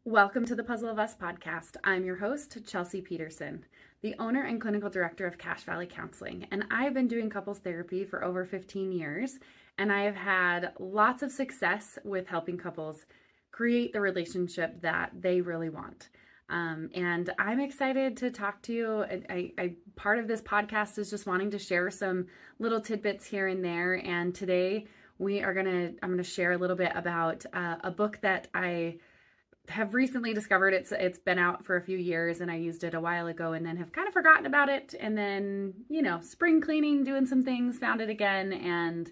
Welcome to the Puzzle of Us podcast. I'm your host, Chelsea Peterson, the owner and clinical director of Cache Valley Counseling, and I've been doing couples therapy for over 15 years, and I have had lots of success with helping couples create the relationship that they really want. And I'm excited to talk to you. Part of this podcast is just wanting to share some little tidbits here and there, and today I'm gonna share a little bit about a book that I have recently discovered. It's been out for a few years and I used it a while ago and then have kind of forgotten about it, and then spring cleaning, doing some things, found it again, and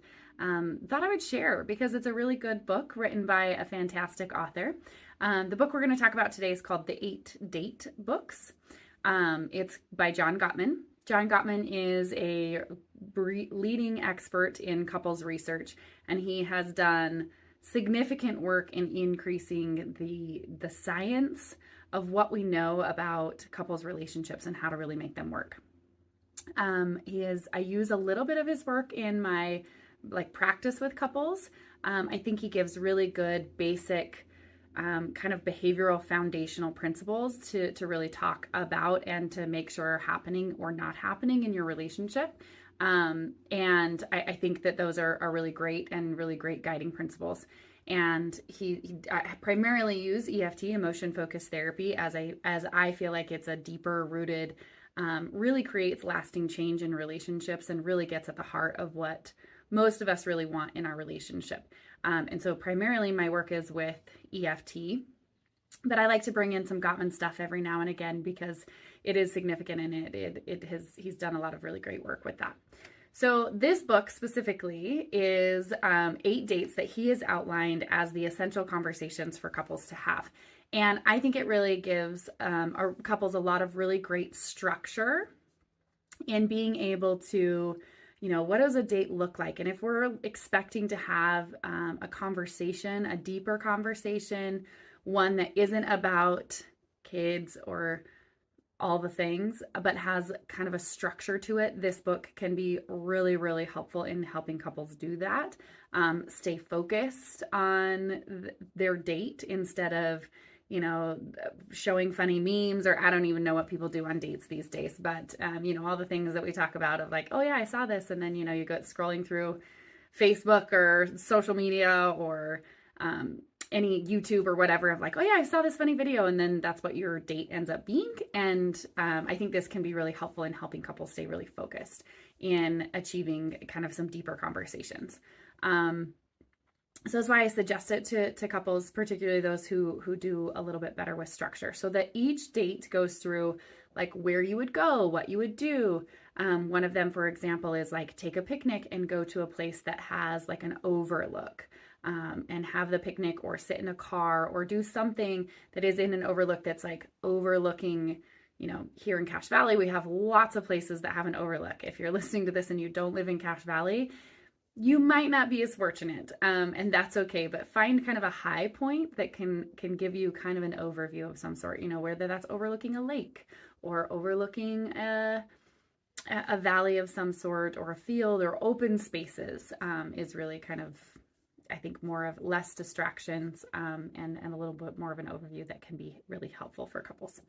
thought I would share because it's a really good book written by a fantastic author. The book we're going to talk about today is called The 8 Date Books. It's by John Gottman. John Gottman is a leading expert in couples research, and he has done significant work in increasing the science of what we know about couples relationships and how to really make them work. I use a little bit of his work in my practice with couples. I think he gives really good basic kind of behavioral foundational principles to really talk about and to make sure are happening or not happening in your relationship. And I think that those are really great and really great guiding principles. And I primarily use EFT, emotion focused therapy, as I feel like it's a deeper rooted, really creates lasting change in relationships and really gets at the heart of what most of us really want in our relationship. And so primarily my work is with EFT, but I like to bring in some Gottman stuff every now and again because it is significant, and he's done a lot of really great work with that. So this book specifically is 8 dates that he has outlined as the essential conversations for couples to have. And I think it really gives our couples a lot of really great structure in being able to, what does a date look like? And if we're expecting to have a conversation, a deeper conversation, one that isn't about kids or all the things, but has kind of a structure to it, this book can be really, really helpful in helping couples do that. Stay focused on their date instead of, showing funny memes, or I don't even know what people do on dates these days, but, all the things that we talk about of like, oh yeah, I saw this. And then, you go scrolling through Facebook or social media or, any YouTube or whatever of like, oh yeah, I saw this funny video, and then that's what your date ends up being. And I think this can be really helpful in helping couples stay really focused in achieving kind of some deeper conversations. So that's why I suggest it to couples, particularly those who do a little bit better with structure, so that each date goes through like where you would go, what you would do. One of them, for example, is like take a picnic and go to a place that has like an overlook. And have the picnic or sit in a car or do something that is in an overlook that's like overlooking, here in Cache Valley, we have lots of places that have an overlook. If you're listening to this and you don't live in Cache Valley, you might not be as fortunate, and that's okay, but find kind of a high point that can give you kind of an overview of some sort, whether that's overlooking a lake or overlooking a valley of some sort or a field or open spaces, is really kind of, I think, more of less distractions, and a little bit more of an overview that can be really helpful for couples.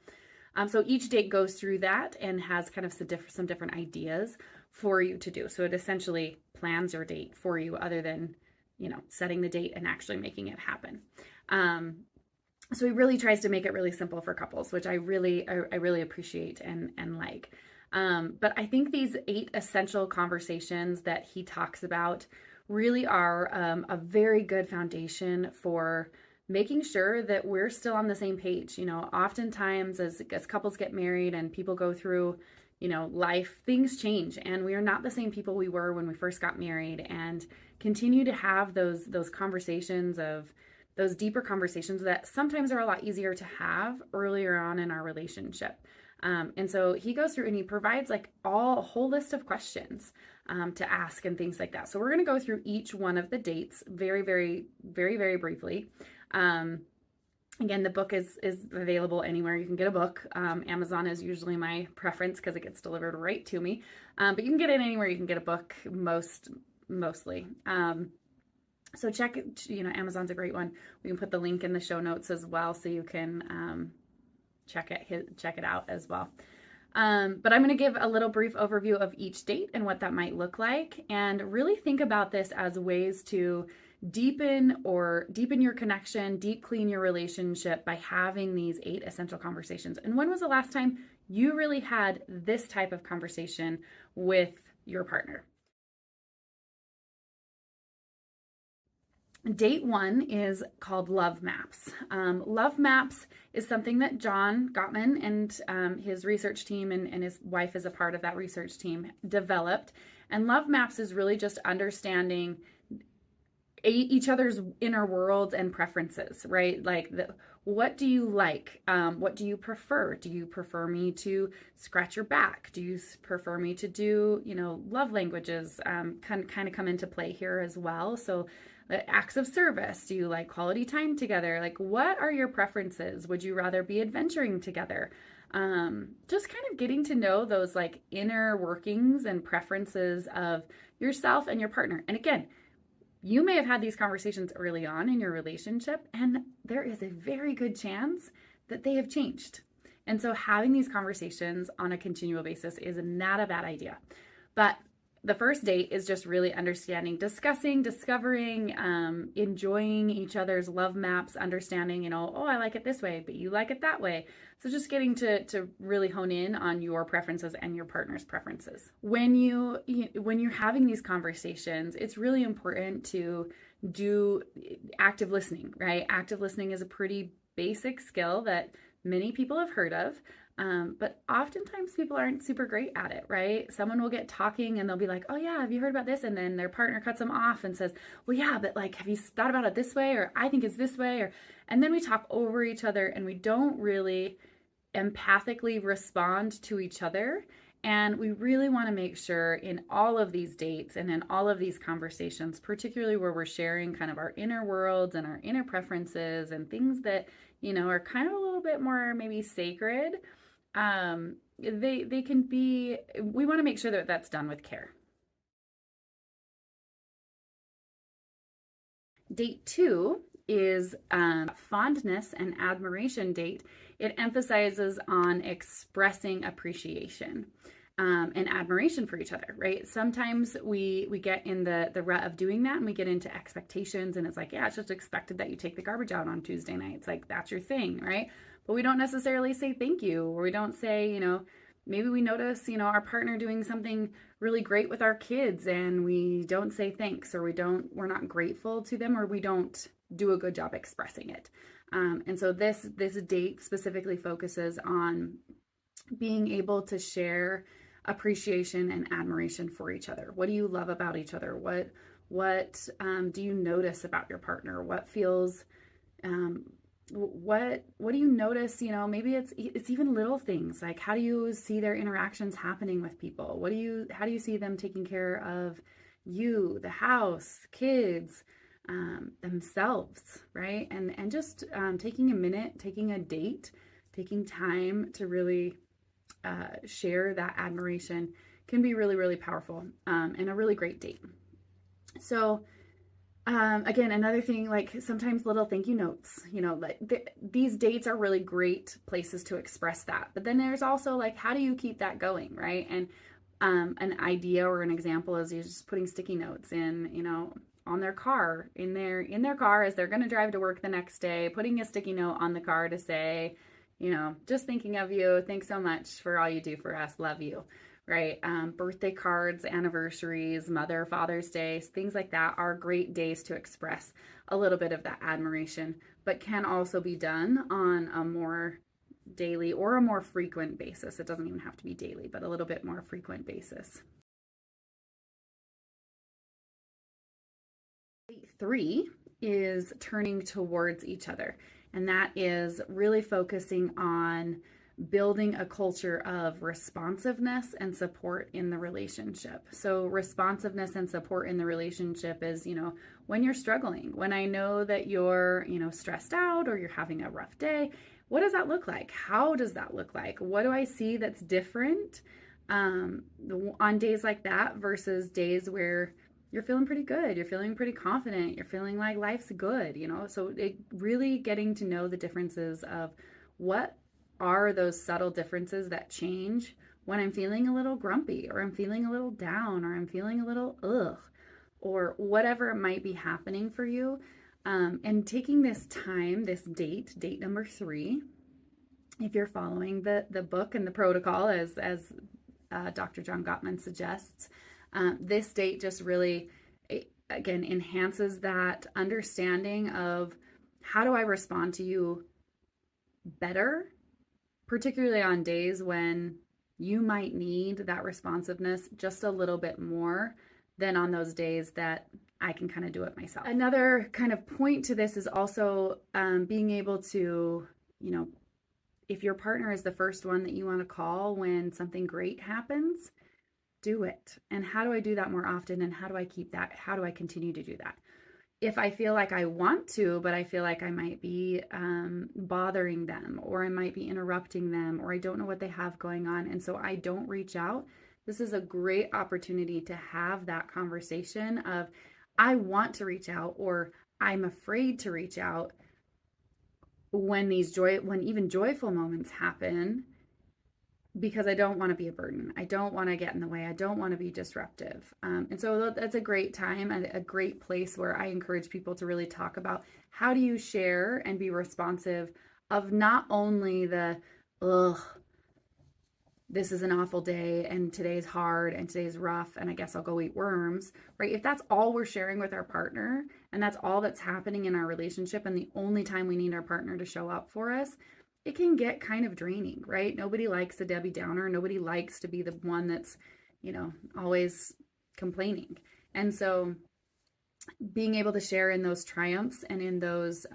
So each date goes through that and has kind of some different ideas for you to do. So it essentially plans your date for you, other than, setting the date and actually making it happen. So he really tries to make it really simple for couples, which I really appreciate and like. But I think these 8 essential conversations that he talks about really are a very good foundation for making sure that we're still on the same page. Oftentimes as couples get married and people go through, life, things change, and we are not the same people we were when we first got married, and continue to have those conversations, of those deeper conversations that sometimes are a lot easier to have earlier on in our relationship. And so he goes through and he provides like a whole list of questions to ask and things like that. So we're going to go through each one of the dates very, very, very, very briefly. Again, the book is available anywhere you can get a book. Amazon is usually my preference because it gets delivered right to me. But you can get it anywhere you can get a book mostly. So check it, Amazon's a great one. We can put the link in the show notes as well, so you can check it out as well. But I'm going to give a little brief overview of each date and what that might look like, and really think about this as ways to deepen your connection, deep clean your relationship by having these 8 essential conversations. And when was the last time you really had this type of conversation with your partner? Date 1 is called Love Maps. Love Maps is something that John Gottman and his research team and his wife is a part of that research team developed. And Love Maps is really just understanding each other's inner worlds and preferences, right? Like, what do you like? What do you prefer? Do you prefer me to scratch your back? Do you prefer me to do, love languages kind of come into play here as well. So acts of service. Do you like quality time together? Like, what are your preferences? Would you rather be adventuring together? Just kind of getting to know those like inner workings and preferences of yourself and your partner. And again, you may have had these conversations early on in your relationship, and there is a very good chance that they have changed. And so having these conversations on a continual basis is not a bad idea. But the first date is just really understanding, discussing, discovering, enjoying each other's love maps, understanding, oh, I like it this way, but you like it that way. So just getting to really hone in on your preferences and your partner's preferences. When you're having these conversations, it's really important to do active listening, right? Active listening is a pretty basic skill that many people have heard of. But oftentimes people aren't super great at it, right? Someone will get talking and they'll be like, oh yeah, have you heard about this? And then their partner cuts them off and says, well, yeah, but like, have you thought about it this way? Or I think it's this way. And then we talk over each other and we don't really empathically respond to each other. And we really want to make sure in all of these dates and in all of these conversations, particularly where we're sharing kind of our inner worlds and our inner preferences and things that, are kind of a little bit more maybe sacred, they can be, we want to make sure that that's done with care. Date 2 is Fondness and Admiration date. It emphasizes on expressing appreciation and admiration for each other, right? Sometimes we get in the rut of doing that and we get into expectations and it's like, yeah, it's just expected that you take the garbage out on Tuesday nights. Like, that's your thing, right? But we don't necessarily say thank you, or we don't say, maybe we notice, our partner doing something really great with our kids and we don't say thanks, or we're not grateful to them, or we don't do a good job expressing it. And so this date specifically focuses on being able to share appreciation and admiration for each other. What do you love about each other? What do you notice about your partner? What feels, what do you notice? Maybe it's even little things like, how do you see their interactions happening with people? How do you see them taking care of you, the house, kids, themselves, right? And just taking a minute, taking a date, taking time to really share that admiration can be really, really powerful and a really great date. So again, another thing, like sometimes little thank you notes, these dates are really great places to express that. But then there's also like, how do you keep that going, right? And an idea or an example is you're just putting sticky notes in, on their car, in their car as they're going to drive to work the next day, putting a sticky note on the car to say, just thinking of you. Thanks so much for all you do for us. Love you. Right. Birthday cards, anniversaries, Father's Day, things like that are great days to express a little bit of that admiration, but can also be done on a more daily or a more frequent basis. It doesn't even have to be daily, but a little bit more frequent basis. Date 3 is turning towards each other. And that is really focusing on building a culture of responsiveness and support in the relationship. So responsiveness and support in the relationship is, when you're struggling, when I know that you're, stressed out or you're having a rough day, what does that look like? How does that look like? What do I see that's different on days like that versus days where you're feeling pretty good. You're feeling pretty confident. You're feeling like life's good, So it really getting to know the differences of what are those subtle differences that change when I'm feeling a little grumpy, or I'm feeling a little down, or I'm feeling a little ugh, or whatever it might be happening for you. And taking this time, this date number 3, if you're following the book and the protocol as Dr. John Gottman suggests, this date just really, again, enhances that understanding of how do I respond to you better, particularly on days when you might need that responsiveness just a little bit more than on those days that I can kind of do it myself. Another kind of point to this is also being able to, if your partner is the first one that you want to call when something great happens, do it. And how do I do that more often? And how do I keep that? How do I continue to do that? If I feel like I want to, but I feel like I might be bothering them, or I might be interrupting them, or I don't know what they have going on, and so I don't reach out, this is a great opportunity to have that conversation of, I want to reach out, or I'm afraid to reach out when even joyful moments happen, because I don't want to be a burden. I don't want to get in the way. I don't want to be disruptive. And so that's a great time and a great place where I encourage people to really talk about how do you share and be responsive of not only the, ugh, this is an awful day, and today's hard, and today's rough, and I guess I'll go eat worms, right? If that's all we're sharing with our partner, and that's all that's happening in our relationship, and the only time we need our partner to show up for us, it can get kind of draining, right? Nobody likes a Debbie Downer. Nobody likes to be the one that's, always complaining. And so being able to share in those triumphs and in those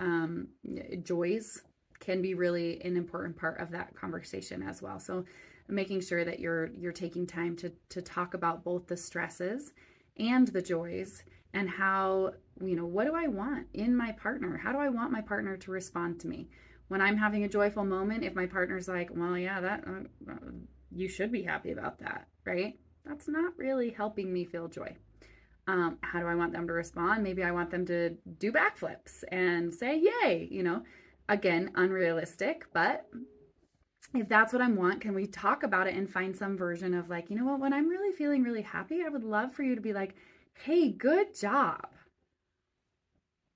joys can be really an important part of that conversation as well. So making sure that you're taking time to talk about both the stresses and the joys, and how, what do I want in my partner? How do I want my partner to respond to me? When I'm having a joyful moment, if my partner's like, well, yeah, that you should be happy about that, right? That's not really helping me feel joy. How do I want them to respond? Maybe I want them to do backflips and say, yay, again, unrealistic, but if that's what I want, can we talk about it and find some version of like, what, when I'm really feeling really happy, I would love for you to be like, hey, good job.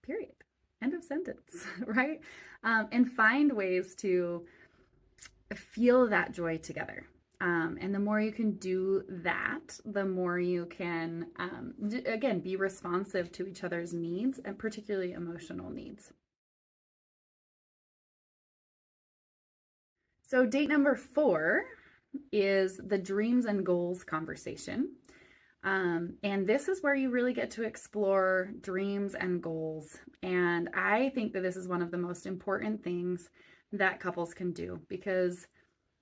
Period. End of sentence, right? And find ways to feel that joy together. And the more you can do that, the more you can, again, be responsive to each other's needs, and particularly emotional needs. So date number 4 is the dreams and goals conversation. And this is where you really get to explore dreams and goals. And I think that this is one of the most important things that couples can do, because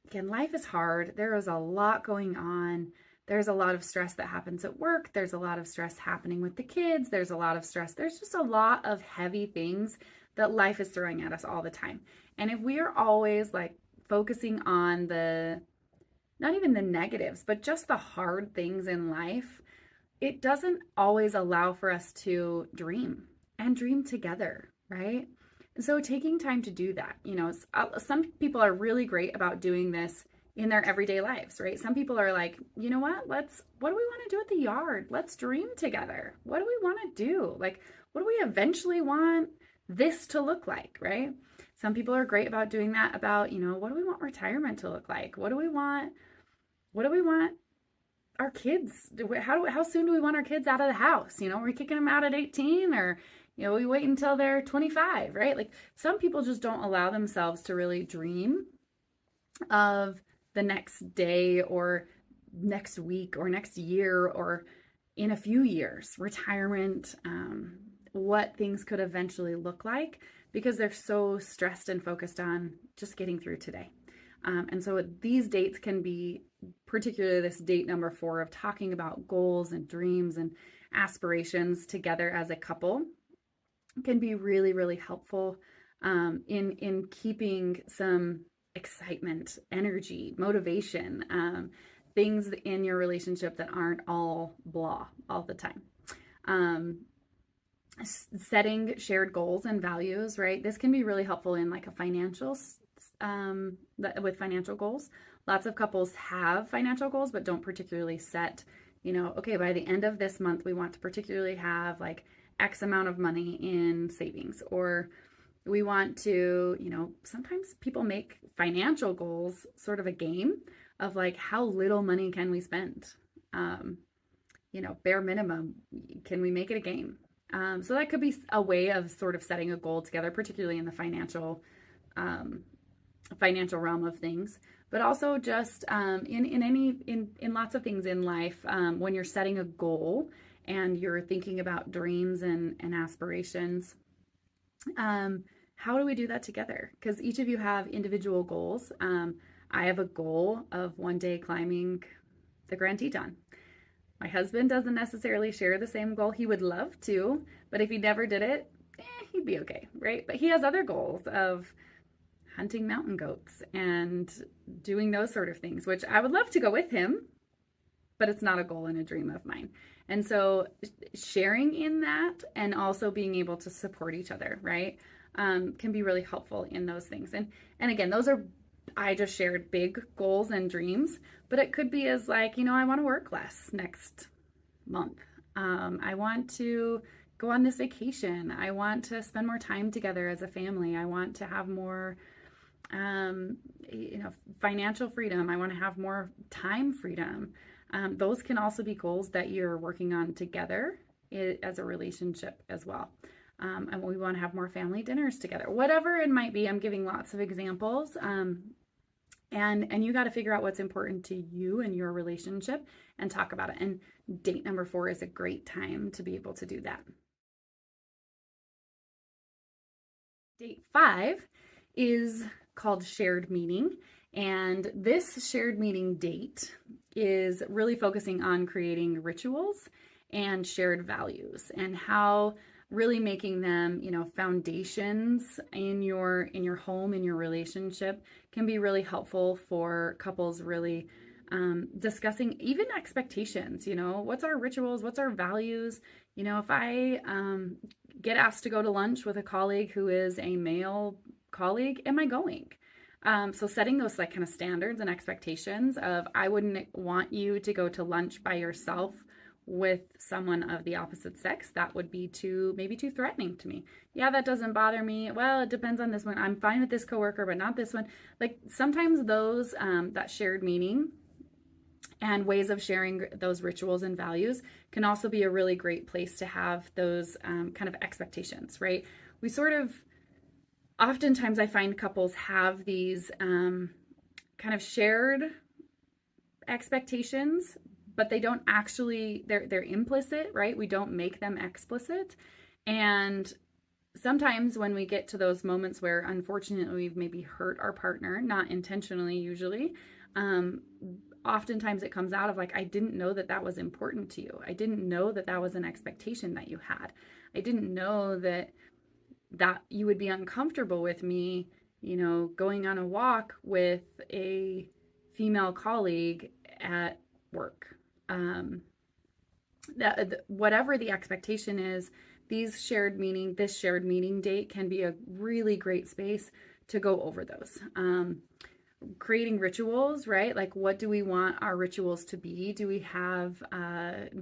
again, life is hard. There is a lot going on. There's a lot of stress that happens at work. There's a lot of stress happening with the kids. There's a lot of stress. There's just a lot of heavy things that life is throwing at us all the time. And if we are always like focusing on not even the negatives, but just the hard things in life, it doesn't always allow for us to dream and dream together, right? And so taking time to do that, some people are really great about doing this in their everyday lives, right? Some people are like, what do we want to do at the yard? Let's dream together. What do we want to do? Like, what do we eventually want this to look like, right? Some people are great about doing that about, what do we want retirement to look like? What do we want our kids, how soon do we want our kids out of the house? Are we kicking them out at 18, or, we wait until they're 25, right? Like, some people just don't allow themselves to really dream of the next day or next week or next year or in a few years, retirement, what things could eventually look like, because they're so stressed and focused on just getting through today. And so these dates can be, particularly this date number 4 of talking about goals and dreams and aspirations together as a couple, can be really, really helpful in keeping some excitement, energy, motivation, things in your relationship that aren't all blah all the time. Setting shared goals and values, right? This can be really helpful in like a with financial goals. Lots of couples have financial goals, but don't particularly set, okay, by the end of this month, we want to particularly have like X amount of money in savings, or we want to, sometimes people make financial goals sort of a game of like, how little money can we spend? Bare minimum, can we make it a game? So that could be a way of sort of setting a goal together, particularly in the financial realm of things, but also just in lots of things in life. When you're setting a goal and you're thinking about dreams and aspirations, how do we do that together? Because each of you have individual goals. I have a goal of one day climbing the Grand Teton. My husband doesn't necessarily share the same goal. He would love to, but if he never did it, he'd be okay, right? But he has other goals of hunting mountain goats and doing those sort of things, which I would love to go with him, but it's not a goal and a dream of mine. And so sharing in that and also being able to support each other, right, can be really helpful in those things. And again, I just shared big goals and dreams, but it could be as like, I want to work less next month. I want to go on this vacation. I want to spend more time together as a family. I want to have more, financial freedom. I want to have more time freedom. Those can also be goals that you're working on together as a relationship as well. And we want to have more family dinners together, whatever it might be. I'm giving lots of examples. And you got to figure out what's important to you and your relationship and talk about it. And date number 4 is a great time to be able to do that. Date 5 is called shared meaning. And this shared meaning date is really focusing on creating rituals and shared values, and how really making them, foundations in your home, in your relationship, can be really helpful for couples really discussing even expectations. What's our rituals? What's our values? If I get asked to go to lunch with a colleague who is a male colleague, am I going? So setting those like kind of standards and expectations of, I wouldn't want you to go to lunch by yourself with someone of the opposite sex. That would be maybe too threatening to me. Yeah, that doesn't bother me. Well, it depends on this one. I'm fine with this coworker, but not this one. Like sometimes those, that shared meaning and ways of sharing those rituals and values can also be a really great place to have those kind of expectations, right? Oftentimes I find couples have these kind of shared expectations, but they don't actually, they're implicit, right? We don't make them explicit. And sometimes when we get to those moments where unfortunately we've maybe hurt our partner, not intentionally usually, oftentimes it comes out of like, I didn't know that was important to you. I didn't know that was an expectation that you had. I didn't know that you would be uncomfortable with me, going on a walk with a female colleague at work. Whatever the expectation is, this shared meaning date can be a really great space to go over those. Creating rituals, right? Like, what do we want our rituals to be? Do we have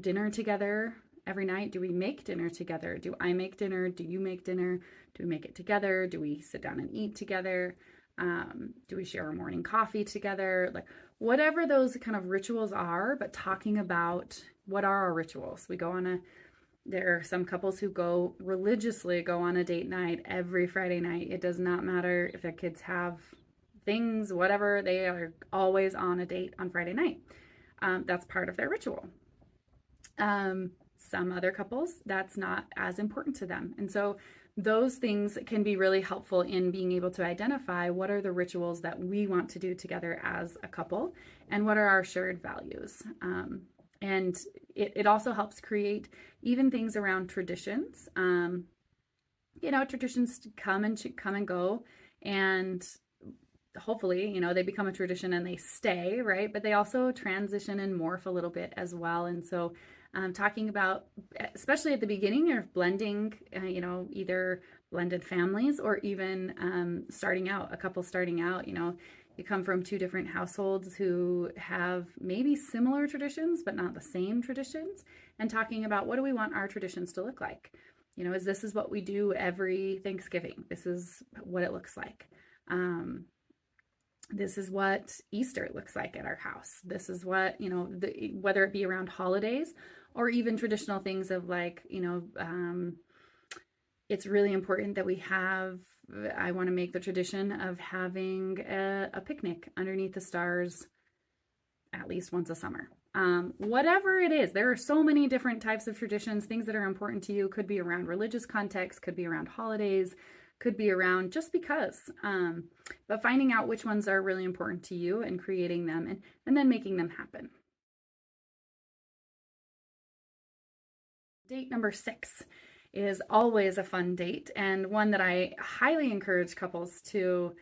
dinner together every night? Do we make dinner together? Do I make dinner? Do you make dinner? Do we make it together? Do we sit down and eat together? Do we share a morning coffee together? Like whatever those kind of rituals are, but talking about what are our rituals. There are some couples who religiously go on a date night every Friday night. It does not matter if their kids have things, whatever, they are always on a date on Friday night. That's part of their ritual. Some other couples, that's not as important to them. And so those things can be really helpful in being able to identify what are the rituals that we want to do together as a couple and what are our shared values. And it also helps create even things around traditions. Traditions come and go, and hopefully, they become a tradition and they stay, right? But they also transition and morph a little bit as well. And so talking about, especially at the beginning, you're blending, either blended families or even a couple starting out, you come from two different households who have maybe similar traditions, but not the same traditions, and talking about what do we want our traditions to look like? This is what we do every Thanksgiving. This is what it looks like. This is what Easter looks like at our house. This is what, whether it be around holidays or even traditional things of like, it's really important that I want to make the tradition of having a picnic underneath the stars at least once a summer. Whatever it is, there are so many different types of traditions, things that are important to you. Could be around religious context, could be around holidays, could be around just because. But finding out which ones are really important to you and creating them and then making them happen. Date number 6 is always a fun date, and one that I highly encourage couples to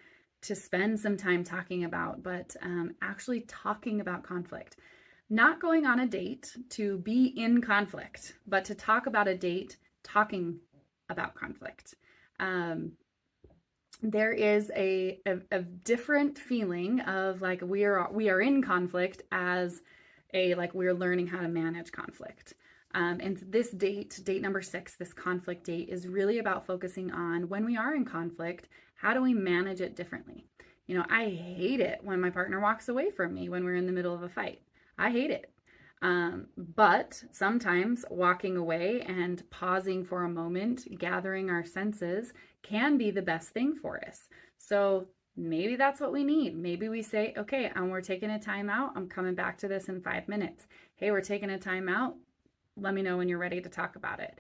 spend some time talking about, but actually talking about conflict. Not going on a date to be in conflict, but to talk about a date talking about conflict. There is a different feeling of like we are in conflict as like we're learning how to manage conflict. And this date number 6, this conflict date, is really about focusing on when we are in conflict, how do we manage it differently? I hate it when my partner walks away from me when we're in the middle of a fight. I hate it. But sometimes walking away and pausing for a moment, gathering our senses, can be the best thing for us. So maybe that's what we need. Maybe we say, okay, we're taking a time out. I'm coming back to this in 5 minutes. Hey, we're taking a time out. Let me know when you're ready to talk about it.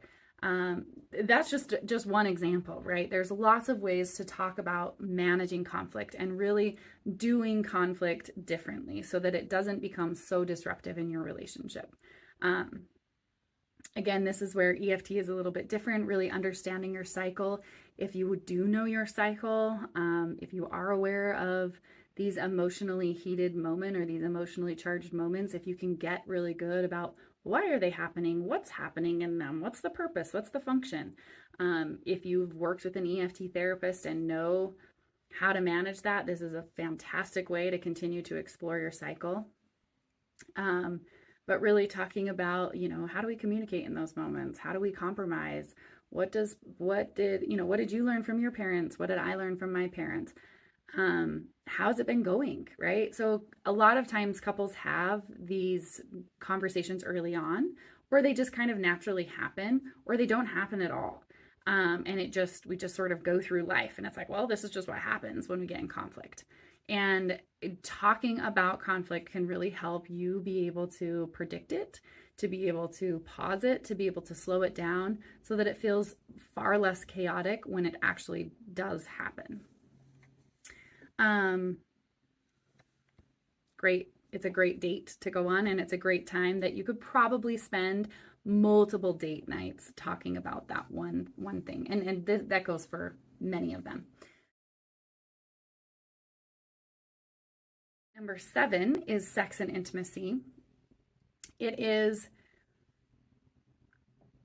That's just one example, right? There's lots of ways to talk about managing conflict and really doing conflict differently so that it doesn't become so disruptive in your relationship. Again, this is where EFT is a little bit different, really understanding your cycle. If you do know your cycle, if you are aware of these emotionally heated moments or these emotionally charged moments, if you can get really good about why are they happening? What's happening in them? What's the purpose? What's the function? If you've worked with an EFT therapist and know how to manage that, this is a fantastic way to continue to explore your cycle. But really talking about, how do we communicate in those moments? How do we compromise? What did you learn from your parents? What did I learn from my parents? How's it been going, right? So a lot of times couples have these conversations early on, or they just kind of naturally happen, or they don't happen at all. And we just sort of go through life and it's like, well, this is just what happens when we get in conflict. And talking about conflict can really help you be able to predict it, to be able to pause it, to be able to slow it down so that it feels far less chaotic when it actually does happen. Great. It's a great date to go on, and it's a great time that you could probably spend multiple date nights talking about that one thing. And that goes for many of them. Number 7 is sex and intimacy. It is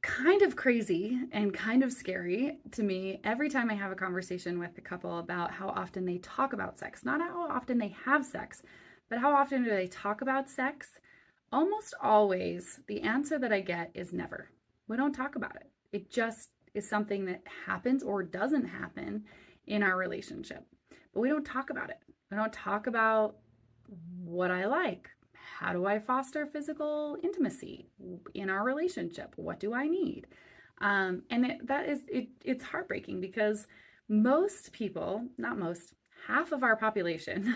kind of crazy and kind of scary to me every time I have a conversation with a couple about how often they talk about sex. Not how often they have sex, but how often do they talk about sex? Almost always the answer that I get is never. We don't talk about it. It just is something that happens or doesn't happen in our relationship. But we don't talk about it. We don't talk about what I like. How do I foster physical intimacy in our relationship? What do I need? And it's heartbreaking because most people, not most, half of our population,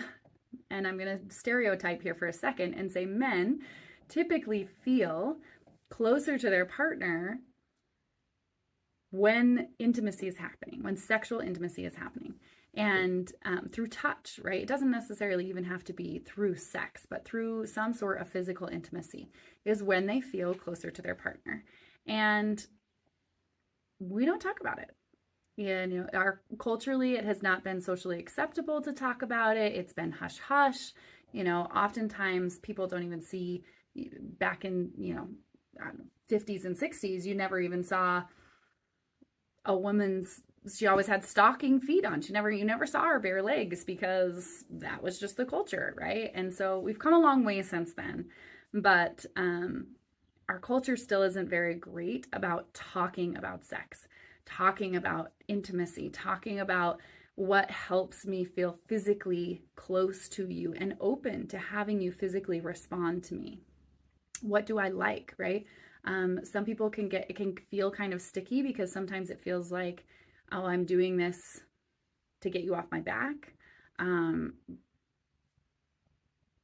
and I'm going to stereotype here for a second and say men typically feel closer to their partner when intimacy is happening, when sexual intimacy is happening. And through touch, right? It doesn't necessarily even have to be through sex, but through some sort of physical intimacy is when they feel closer to their partner. And we don't talk about it. Culturally, it has not been socially acceptable to talk about it. It's been hush hush. Oftentimes people don't even see back in, 50s and 60s, you never even saw a woman's, she always had stocking feet on. You never saw her bare legs because that was just the culture, right? And so we've come a long way since then. But our culture still isn't very great about talking about sex, talking about intimacy, talking about what helps me feel physically close to you and open to having you physically respond to me. What do I like, right? Some people it can feel kind of sticky because sometimes it feels like, oh, I'm doing this to get you off my back.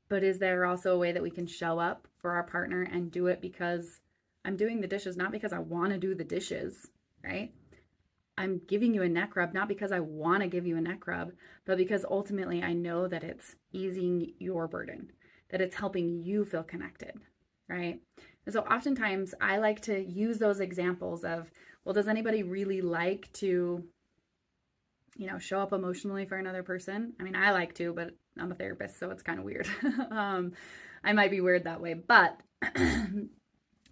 But is there also a way that we can show up for our partner and do it because I'm doing the dishes, not because I want to do the dishes, right? I'm giving you a neck rub, not because I want to give you a neck rub, but because ultimately I know that it's easing your burden, that it's helping you feel connected, right? And so oftentimes I like to use those examples of, well, does anybody really like to, show up emotionally for another person? I mean, I like to, but I'm a therapist, so it's kind of weird. I might be weird that way, but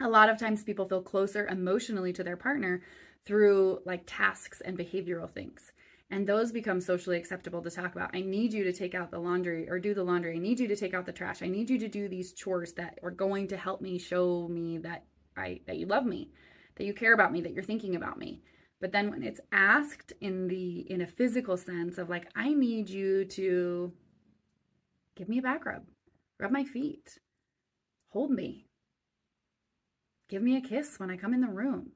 a lot of times people feel closer emotionally to their partner through like tasks and behavioral things. And those become socially acceptable to talk about. I need you to take out the laundry or do the laundry. I need you to take out the trash. I need you to do these chores that are going to help me show me that you love me, that you care about me, that you're thinking about me. But then when it's asked in a physical sense of like, I need you to give me a back rub my feet, hold me, give me a kiss when I come in the room.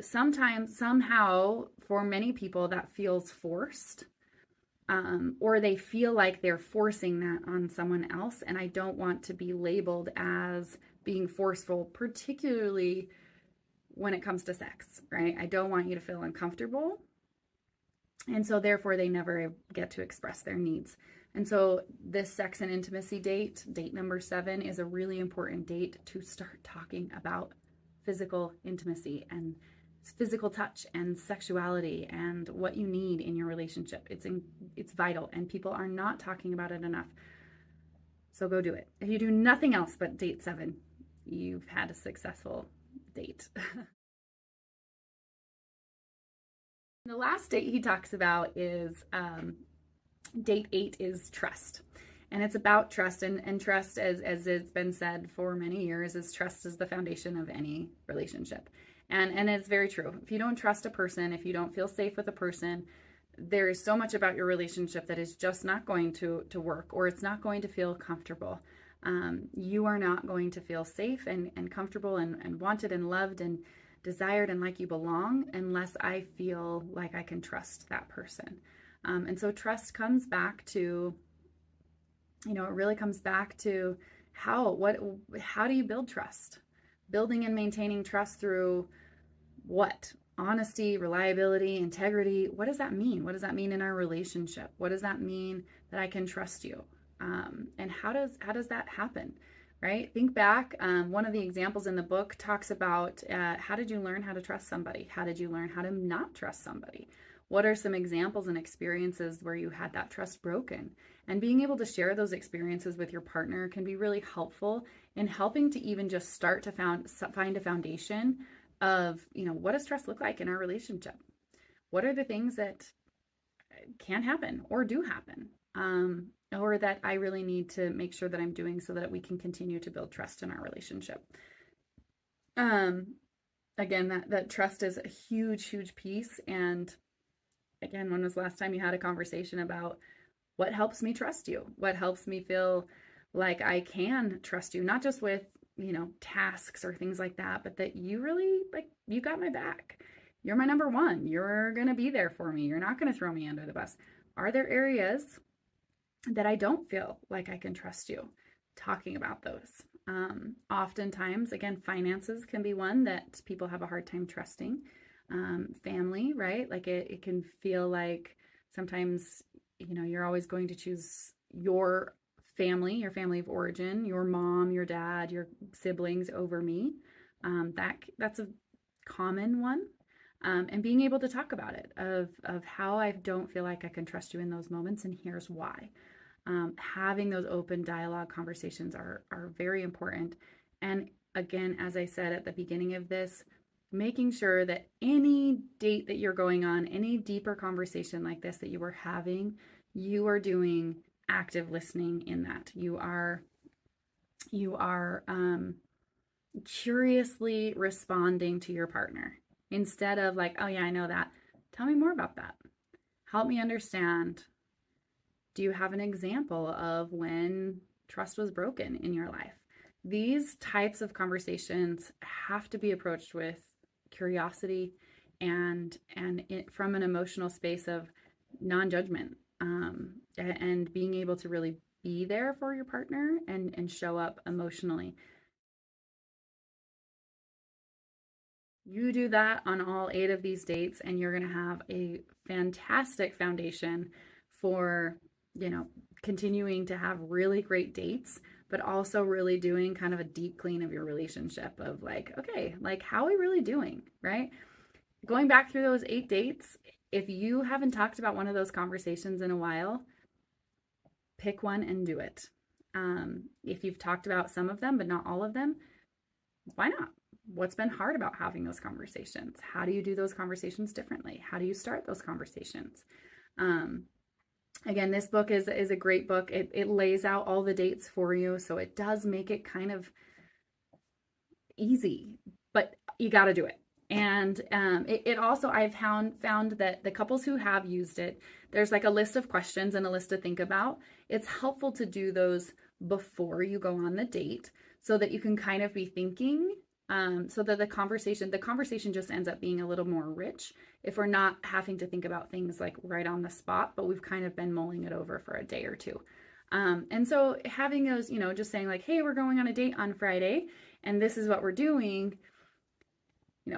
Sometimes, somehow, for many people, that feels forced, or they feel like they're forcing that on someone else. And I don't want to be labeled as being forceful, particularly when it comes to sex, right? I don't want you to feel uncomfortable. And so therefore they never get to express their needs. And so this sex and intimacy date number 7, is a really important date to start talking about physical intimacy and physical touch and sexuality and what you need in your relationship. It's vital, and people are not talking about it enough. So go do it. If you do nothing else but date 7, you've had a successful date. The last date he talks about is date 8 is trust. And it's about trust, and trust, as it's been said for many years, is trust is the foundation of any relationship. And it's very true. If you don't trust a person, if you don't feel safe with a person, there is so much about your relationship that is just not going to work, or it's not going to feel comfortable. You are not going to feel safe and comfortable and wanted and loved and desired and like you belong unless I feel like I can trust that person. And so trust comes back to, it really comes back to how do you build trust? Building and maintaining trust through what? Honesty, reliability, integrity. What does that mean? What does that mean in our relationship? What does that mean that I can trust you? And how does that happen? Right? Think back. One of the examples in the book talks about how did you learn how to trust somebody? How did you learn how to not trust somebody? What are some examples and experiences where you had that trust broken? And being able to share those experiences with your partner can be really helpful in helping to even just start to find a foundation of, what does trust look like in our relationship? What are the things that can happen or do happen? Or that I really need to make sure that I'm doing so that we can continue to build trust in our relationship. Again, that trust is a huge, huge piece. And again, when was the last time you had a conversation about what helps me trust you? What helps me feel like I can trust you, not just with, tasks or things like that, but that you really, you got my back. You're my number one. You're going to be there for me. You're not going to throw me under the bus. Are there areas that I don't feel like I can trust you? Talking about those. Oftentimes, again, finances can be one that people have a hard time trusting. Family, right? Like it can feel like sometimes, you're always going to choose your family of origin, your mom, your dad, your siblings over me. That's a common one. And being able to talk about it of how I don't feel like I can trust you in those moments, and here's why. Having those open dialogue conversations are very important. And again, as I said at the beginning of this, making sure that any date that you're going on, any deeper conversation like this that you are having, you are doing active listening in that. You are curiously responding to your partner instead of like, oh yeah, I know that. Tell me more about that. Help me understand. Do you have an example of when trust was broken in your life? These types of conversations have to be approached with curiosity and from an emotional space of non-judgment, and being able to really be there for your partner and show up emotionally. You do that on all 8 of these dates, and you're going to have a fantastic foundation for, continuing to have really great dates, but also really doing kind of a deep clean of your relationship of like, okay, like how are we really doing, right? Going back through those 8 dates, if you haven't talked about one of those conversations in a while, pick one and do it. If you've talked about some of them, but not all of them, why not? What's been hard about having those conversations? How do you do those conversations differently? How do you start those conversations? Again, this book is a great book. It lays out all the dates for you, so it does make it kind of easy, but you got to do it. And it also, I've found that the couples who have used it, there's like a list of questions and a list to think about. It's helpful to do those before you go on the date so that you can kind of be thinking, so that the conversation just ends up being a little more rich if we're not having to think about things like right on the spot, but we've kind of been mulling it over for a day or two. And so having those, just saying like, hey, we're going on a date on Friday and this is what we're doing,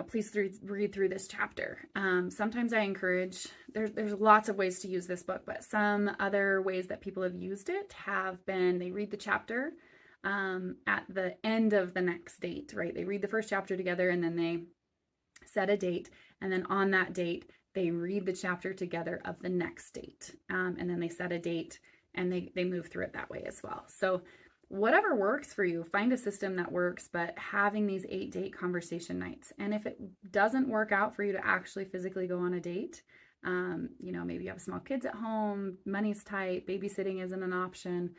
please read through this chapter. Sometimes I encourage, there's lots of ways to use this book, but some other ways that people have used it have been, they read the chapter at the end of the next date, right? They read the first chapter together and then they set a date. And then on that date, they read the chapter together of the next date. And then they set a date and they move through it that way as well. So whatever works for you, find a system that works, but having these 8 date conversation nights. And if it doesn't work out for you to actually physically go on a date, maybe you have small kids at home, money's tight, babysitting isn't an option.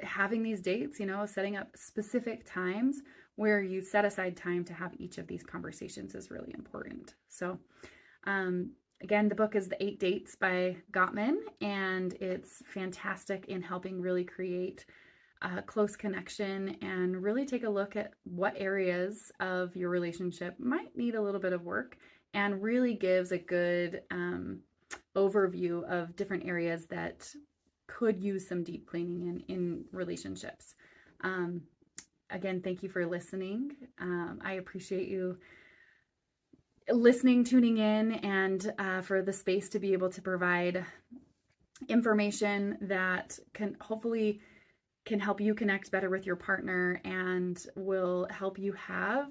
Having these dates, setting up specific times where you set aside time to have each of these conversations is really important. So, again, the book is The 8 Dates by Gottman, and it's fantastic in helping really create a close connection and really take a look at what areas of your relationship might need a little bit of work, and really gives a good overview of different areas that could use some deep cleaning in relationships. Again, thank you for listening. I appreciate you listening, tuning in, and for the space to be able to provide information that can hopefully help you connect better with your partner and will help you have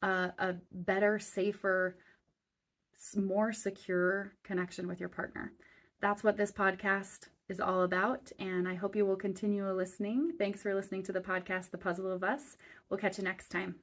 a better, safer, more secure connection with your partner. That's what this podcast is all about, and I hope you will continue listening. Thanks for listening to the podcast, The Puzzle of Us. We'll catch you next time.